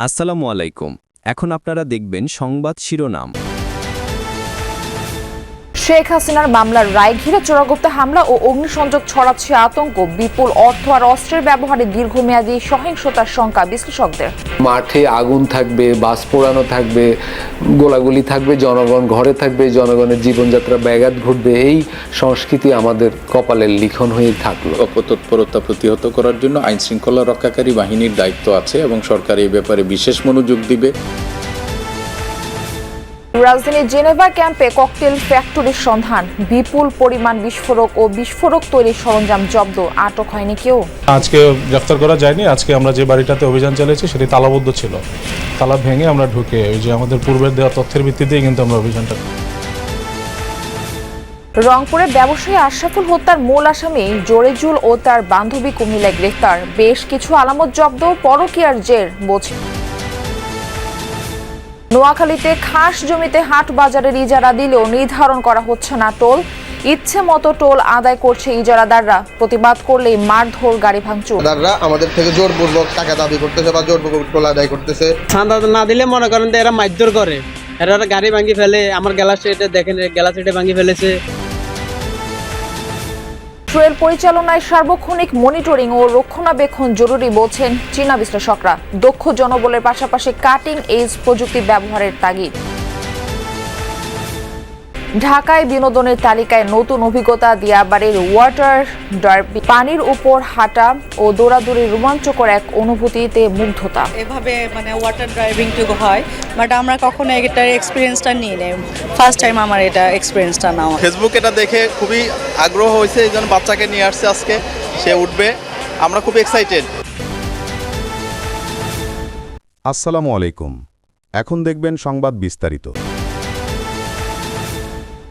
আসসালামু আলাইকুম। এখন আপনারা দেখবেন সংবাদ শিরোনাম। শেখ হাসিনার মামলার রায় ঘিরে চোরাগুপ্তা হামলা ও অগ্নিসংযোগ ছড়াচ্ছে আতঙ্ক, বিপুল অর্থ আর অস্ত্রের ব্যবহারে দীর্ঘমেয়াদী সহিংসতার শঙ্কা বিশ্লেষকদের। মাঠে আগুন থাকবে, বাস পোড়ানো থাকবে, গোলাগুলি থাকবে, জনগণ ঘরে থাকবে, জনগণের জীবনযাত্রা ব্যাঘাত ঘটবে। এই সংস্কৃতি আমাদের কপালের লিখন হয়ে থাকলো। অপতৎপরতা প্রতিহত করার জন্য আইন শৃঙ্খলা রক্ষাকারী বাহিনীর দায়িত্ব আছে এবং সরকার এই ব্যাপারে বিশেষ মনোযোগ দিবে। রাজধানীর জেনেভা ক্যাম্পে ককটেল ফ্যাক্টরির সন্ধান, বিপুল পরিমাণ বিস্ফোরক ও বিস্ফোরক তৈরির সরঞ্জাম জব্দ, আটক হয়নি কেউ। আজকে গ্রেফতার করা যায়নি। আজকে আমরা যে বাড়িটাতে অভিযান চালিয়েছি সেটি তালাবদ্ধ ছিল, তালা ভেঙে আমরা ঢুকে ওই যে আমাদের পূর্বের দেওয়া তথ্যের ভিত্তিতেই কিন্তু আমরা অভিযানটা। রংপুরে ব্যবসায়ী আশরাফুল হত্যার মূল আসামি জোরেজুল ও তার বান্ধবী কুমিল্লায় গ্রেফতার, বেশ কিছু আলামত জব্দ, পরকীয়ার জের বোঝ। নোয়াখালীতে খাস জমিতে হাট বাজারের ইজারা দিলেও নির্ধারণ করা হচ্ছে না টোল, ইচ্ছে মতো টোল আদায় করছে ইজারাদাররা, প্রতিবাদ করলেই মারধর, গাড়ি ভাঙচুর। ইজারাদাররা আমাদের থেকে জোরপূর্বক টাকা দাবি করতেছে বা জোরপূর্বক টোল আদায় করতেছে। চাঁদা না দিলে মনে করেন যে এরা মারধর করে, এরা গাড়ি ভাঙি ফেলে। আমার গ্যালাস এটা দেখেন, গ্যালাস এটা ভাঙি ফেলেছে। ট্রেল পরিচালনায় সার্বক্ষণিক মনিটরিং ও রক্ষণাবেক্ষণ জরুরি বলছেন চীনা বিশ্লেষকরা। দক্ষ জনবলের পাশাপাশি কাটিং এজ প্রযুক্তি ব্যবহারের তাগিদ। ঢাকায় বিনোদনের তালিকায় নতুন অভিজ্ঞতা দিয়াবাড়ির ওয়াটার ডার্বি, পানির উপর হাঁটা ও দৌড়াদৌড়ি রোমাঞ্চকর এক অনুভূতিতে মুগ্ধতা। এভাবে ওয়াটার ড্রাইভিং টুকু হয়, বাট আমরা কখনো এটার এক্সপিরিয়েন্সটা নিই নাই, ফার্স্ট টাইম আমার এটা এক্সপিরিয়েন্সটা নেওয়া। ফেসবুক এটা দেখে খুবই আগ্রহ হয়েছে, এই জন্য বাচ্চাকে নিয়ে আসছে আজকে, সে উঠবে, আমরা খুব এক্সাইটেড। আসসালামু আলাইকুম। এখন দেখবেন সংবাদ বিস্তারিত।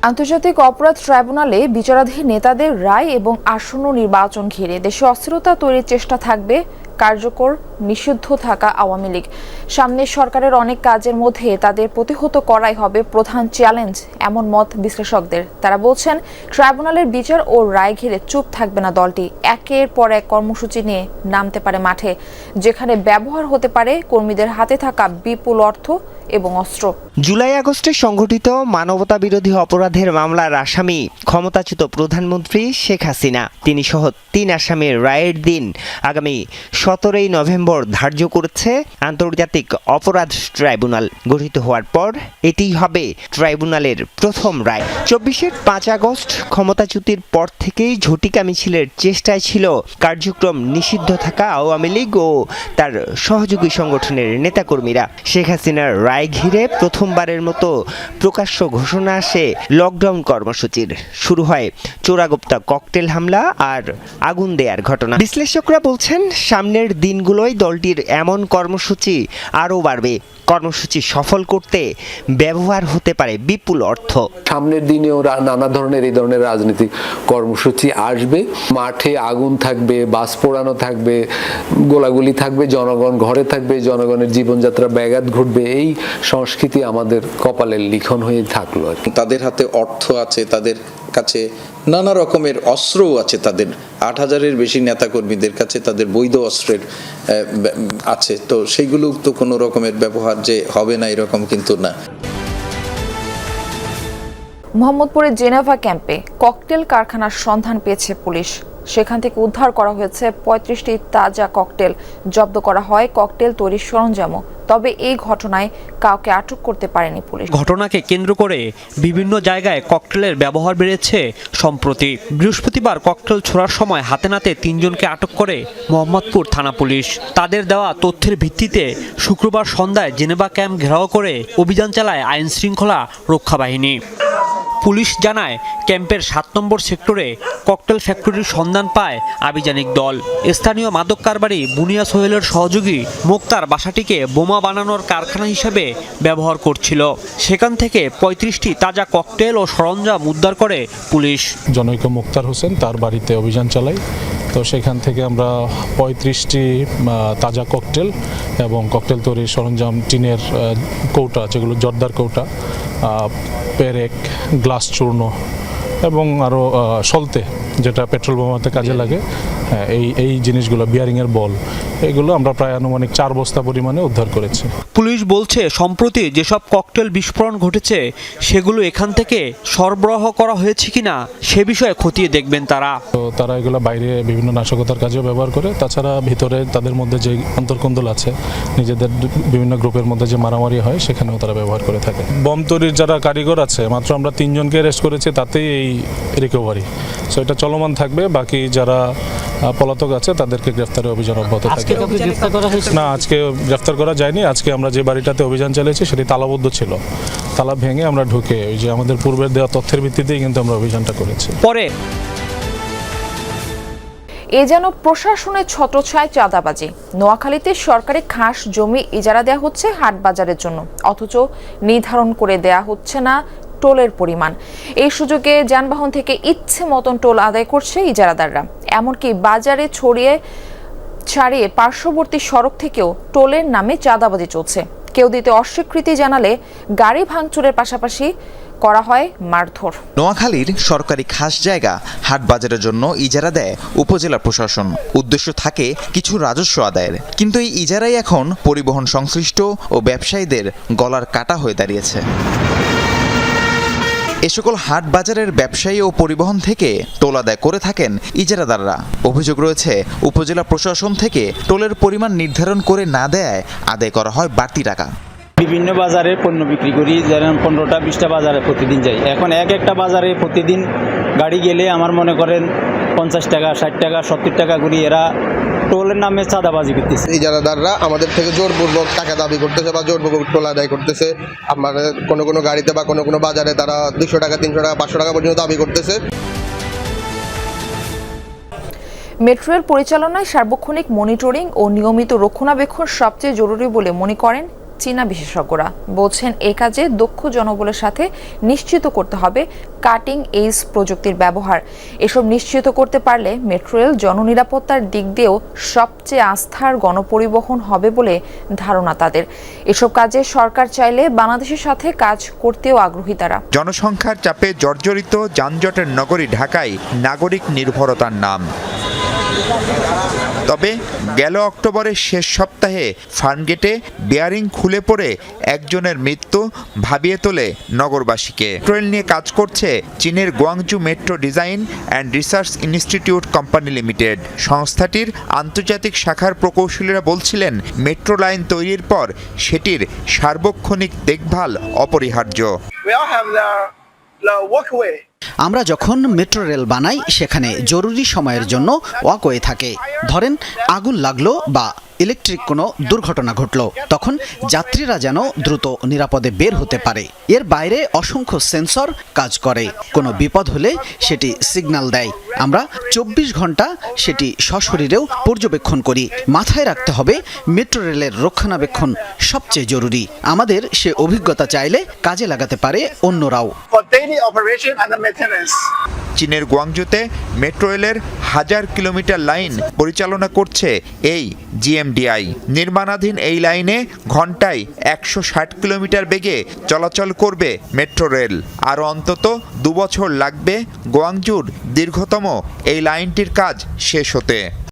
আন্তর্জাতিক অপরাধ ট্রাইব্যুনালে বিচারাধীন নেতাদের রায় এবং আসন্ন নির্বাচন ঘিরে দেশে অস্থিরতা তৈরির চেষ্টা থাকবে, কার্যকর নিষিদ্ধ থাকা আওয়ামী লীগ। সামনে সরকারের অনেক কাজের মধ্যে তাদের প্রতিহত করাই হবে প্রধান চ্যালেঞ্জ, এমন মত বিশ্লেষকদের। তারা বলছেন, ট্রাইব্যুনালের বিচার ও রায় ঘিরে চুপ থাকবে না দলটি, একের পর এক কর্মসূচি নিয়ে নামতে পারে মাঠে, যেখানে ব্যবহার হতে পারে কর্মীদের হাতে থাকা বিপুল অর্থ এবং অস্ত্র। জুলাই আগস্টে সংঘটিত মানবতাবিরোধী অপরাধের মামলার আসামি ক্ষমতাচ্যুত প্রধানমন্ত্রী শেখ হাসিনা, তিনি সহ 3 আসামির রায়ের দিন আগামী 17 নভেম্বর ধার্য করেছে আন্তর্জাতিক অপরাধ ট্রাইব্যুনাল। গঠিত হওয়ার পর এটিই হবে ট্রাইব্যুনালের প্রথম রায়। 24-এর 5 আগস্ট ক্ষমতাচ্যুতির পর থেকেই ঝটিকা মিছিলের চেষ্টায় ছিল কার্যক্রম নিষিদ্ধ থাকা আওয়ামী লীগ ও তার সহযোগী সংগঠনের নেতাকর্মীরা। শেখ হাসিনার রায় ঘিরে প্রথমবারের মতো প্রকাশ্য ঘোষণা আসে লকডাউন কর্মসূচির। শুরু হয় চোরাগুপ্তা ককটেল হামলা আর আগুন দেয়ার ঘটনা। বিশ্লেষকরা বলছেন, সামনের দিনগুলোয় দলটির এমন কর্মসূচি আরও বাড়বে। কর্মসূচি সফল করতে ব্যবহার হতে পারে বিপুল অর্থ। সামনের দিনে ওরা নানা ধরনের এই ধরনের রাজনৈতিক কর্মসূচি আসবে। মাঠে আগুন থাকবে, বাস পোড়ানো থাকবে, গোলাগুলি থাকবে, জনগণ ঘরে থাকবে, জনগণের জীবনযাত্রা ব্যাঘাত ঘটবে। এই সংস্কৃতি আমাদের কপালের লিখন হয়ে থাকলো। তাদের হাতে অর্থ আছে, তাদের কাছে নানা রকমের অস্ত্রও আছে, তাদের 8,000-এর বেশি নেতাকর্মীদের কাছে তাদের বৈধ অস্ত্রের আছে, তো সেইগুলো তো কোনো রকমের ব্যবহার যে হবে না এরকম কিন্তু না। মোহাম্মদপুরের জেনেভা ক্যাম্পে ককটেল কারখানার সন্ধান পেয়েছে পুলিশ। সেখান থেকে উদ্ধার করা হয়েছে 35টি তাজা ককটেল, জব্দ করা হয় ককটেল তৈরির সরঞ্জামও। তবে এই ঘটনায় কাউকে আটক করতে পারেনি পুলিশ। ঘটনাকে কেন্দ্র করে বিভিন্ন জায়গায় ককটেলের ব্যবহার বেড়েছে সম্প্রতি। বৃহস্পতিবার ককটেল ছোড়ার সময় হাতে নাতে 3 জনকে আটক করে মোহাম্মদপুর থানা পুলিশ। তাদের দেওয়া তথ্যের ভিত্তিতে শুক্রবার সন্ধ্যায় জেনেভা ক্যাম্প ঘেরাও করে অভিযান চালায় আইন শৃঙ্খলা রক্ষা বাহিনী। পুলিশ জানায়, ক্যাম্পের 7 নম্বর সেক্টরে ককটেল ফ্যাক্টরির সন্ধান পায় আভিযানিক দল। স্থানীয় মাদক কারবারি বুনিয়া সোহেলের সহযোগী মোক্তার বাসাটিকে বোমা বানানোর কারখানা হিসেবে ব্যবহার করছিল। সেখান থেকে 35টি তাজা ককটেল ও সরঞ্জাম উদ্ধার করে পুলিশ। জনৈক মোক্তার হোসেন, তার বাড়িতে অভিযান চালাই। তো সেখান থেকে আমরা 35টি তাজা ককটেল এবং ককটেল তৈরির সরঞ্জাম, টিনের কৌটা, যেগুলো জর্দার কৌটা, পেরেক, গ্লাস চূর্ণ এবং আরও সলতে, যেটা পেট্রোল বোমাতে কাজে লাগে, হ্যাঁ, এই জিনিসগুলো বিয়ারিংয়ের বল এগুলো আমরা প্রায় আনুমানিক 4 বস্তা পরিমাণে উদ্ধার করেছি। পুলিশ বলছে সম্প্রতি যেসব ককটেল বিস্ফোরণ ঘটেছে সেগুলো এখান থেকে সরবরাহ করা হয়েছে কিনা সে বিষয়ে খতিয়ে দেখবেন তারা। তো তারা এগুলো বাইরে বিভিন্ন নাশকতার কাজেও ব্যবহার করে, তাছাড়া ভিতরে তাদের মধ্যে যে অন্তর্কন্দল আছে নিজেদের বিভিন্ন গ্রুপের মধ্যে যে মারামারি হয় সেখানেও তারা ব্যবহার করে থাকে। বম তৈরির যারা কারিগর আছে মাত্র আমরা 3 জনকে অ্যারেস্ট করেছি, তাতেই এই রিকভারি। সো এটা চলমান থাকবে, বাকি যারা পলাতক আছে তাদেরকে গ্রেফতারের অভিযান অব্যাহত থাকবে। না, আজকে গ্রেফতার করা যায়নি। আজকে আমরা যে বাড়িটাতে অভিযান চালিয়েছি সেটি তালাবদ্ধ ছিল, তালা ভেঙে আমরা ঢুকে ওই যে আমাদের পূর্বের দেওয়া তথ্যের ভিত্তিতেই কিন্তু আমরা অভিযানটা করেছি। পরে এ যেন প্রশাসনের ছত্রছায়ায় চাঁদাবাজি। নোয়াখালীতে সরকারি খাস জমি ইজারা দেওয়া হচ্ছে হাট বাজারের জন্য, অথচ নির্ধারণ করে দেয়া হচ্ছে না টোলের পরিমাণ। এই সুযোগে যানবাহন থেকে ইচ্ছে মতন টোল আদায় করছে ইজারাদাররা। এমনকি বাজারে ছাড়িয়ে পার্শ্ববর্তী সড়ক থেকেও টোলের নামে চাঁদাবাজি চলছে। কেউ দিতে অস্বীকৃতি জানালে গাড়ি ভাঙচুরের পাশাপাশি করা হয় মারধর। নোয়াখালীর সরকারি খাস জায়গা হাট বাজারের জন্য ইজারা দেয় উপজেলা প্রশাসন। উদ্দেশ্য থাকে কিছু রাজস্ব আদায়ের, কিন্তু এই ইজারাই এখন পরিবহন সংশ্লিষ্ট ও ব্যবসায়ীদের গলার কাটা হয়ে দাঁড়িয়েছে। এ সকল হাট বাজারের ব্যবসায়ী ও পরিবহন থেকে টোল আদায় করে থাকেন ইজারাদাররা। অভিযোগ রয়েছে উপজেলা প্রশাসন থেকে টোলের পরিমাণ নির্ধারণ করে না দেয়ায় আদায় করা হয় বাড়তি টাকা। বিভিন্ন বাজারে পণ্য বিক্রি করি, যেমন 15টা 20টা বাজারে প্রতিদিন যাই। এখন একটা বাজারে প্রতিদিন গাড়ি গেলে আমার মনে করেন 50 টাকা 60 টাকা 70 টাকা করে এরা টোলের নামে চাঁদাবাজি করতেছে। ইজারাদাররা আমাদের থেকে জোরপূর্বক টাকা দাবি করতেছে বা জোরপূর্বক টোল আদায় করতেছে। আমাদের কোনো গাড়িতে বা কোনো বাজারে তারা 200 টাকা 300 টাকা 500 টাকা পর্যন্ত দাবি করতেছে। মেট্রো রেল পরিচালনায় সার্বক্ষণিক মনিটরিং ও নিয়মিত রক্ষণাবেক্ষণ সবচেয়ে জরুরি বলে মনে করেন চীনা বিশেষজ্ঞরা। বলছেন এই কাজে দক্ষ জনবলের সাথে নিশ্চিত করতে হবে কাটিং এজ প্রযুক্তির ব্যবহার। এসব নিশ্চিত করতে পারলে মেট্রো রেল জননিরাপত্তার দিক দিয়েও সবচেয়ে আস্থার গণপরিবহন হবে বলে ধারণা তাদের। এসব কাজে সরকার চাইলে বাংলাদেশের সাথে কাজ করতেও আগ্রহী তারা। জনসংখ্যার চাপে জর্জরিত যানজটের নগরী ঢাকায় নাগরিক নির্ভরতার নাম। তবে গেল অক্টোবরের শেষ সপ্তাহে ফার্মগেটে বেয়ারিং খুলে পড়ে একজনের মৃত্যু ভাবিয়ে তোলে নগরবাসীকে। ট্রেন নিয়ে কাজ করছে চীনের Guangzhou metro design and research institute company limited. সংস্থাটির আন্তর্জাতিক শাখার প্রকৌশলীরা বলছিলেন মেট্রো লাইন তৈরির পর সেটির সার্বক্ষণিক দেখভাল অপরিহার্য। আমরা যখন মেট্রো রেল বানাই সেখানে জরুরি সময়ের জন্য ওয়াকওয়ে থাকে। ধরেন আগুন লাগলো বা ইলেকট্রিক কোনো দুর্ঘটনা ঘটলো, তখন যাত্রীরা যেন দ্রুত নিরাপদে বের হতে পারে। এর বাইরে অসংখ্য সেন্সর কাজ করে, কোনো বিপদ হলে সেটি সিগন্যাল দেয়। আমরা 24 ঘন্টা সেটি সশরীরেও পর্যবেক্ষণ করি। মাথায় রাখতে হবে মেট্রো রেলের রক্ষণাবেক্ষণ সবচেয়ে জরুরি। আমাদের সে অভিজ্ঞতা চাইলে কাজে লাগাতে পারে অন্যরাও। চীনের গুয়াংজুতে মেট্রো রেলের 1000 কিলোমিটার লাইন পরিচালনা করছে এই জিএমডিআই। নির্মাণাধীন এই লাইনে ঘন্টায় 160 কিলোমিটার বেগে চলাচল করবে মেট্রো রেল। আরও অন্তত 2 বছর লাগবে গুয়াংজুর দীর্ঘতম এই লাইনটির কাজ শেষ হতে।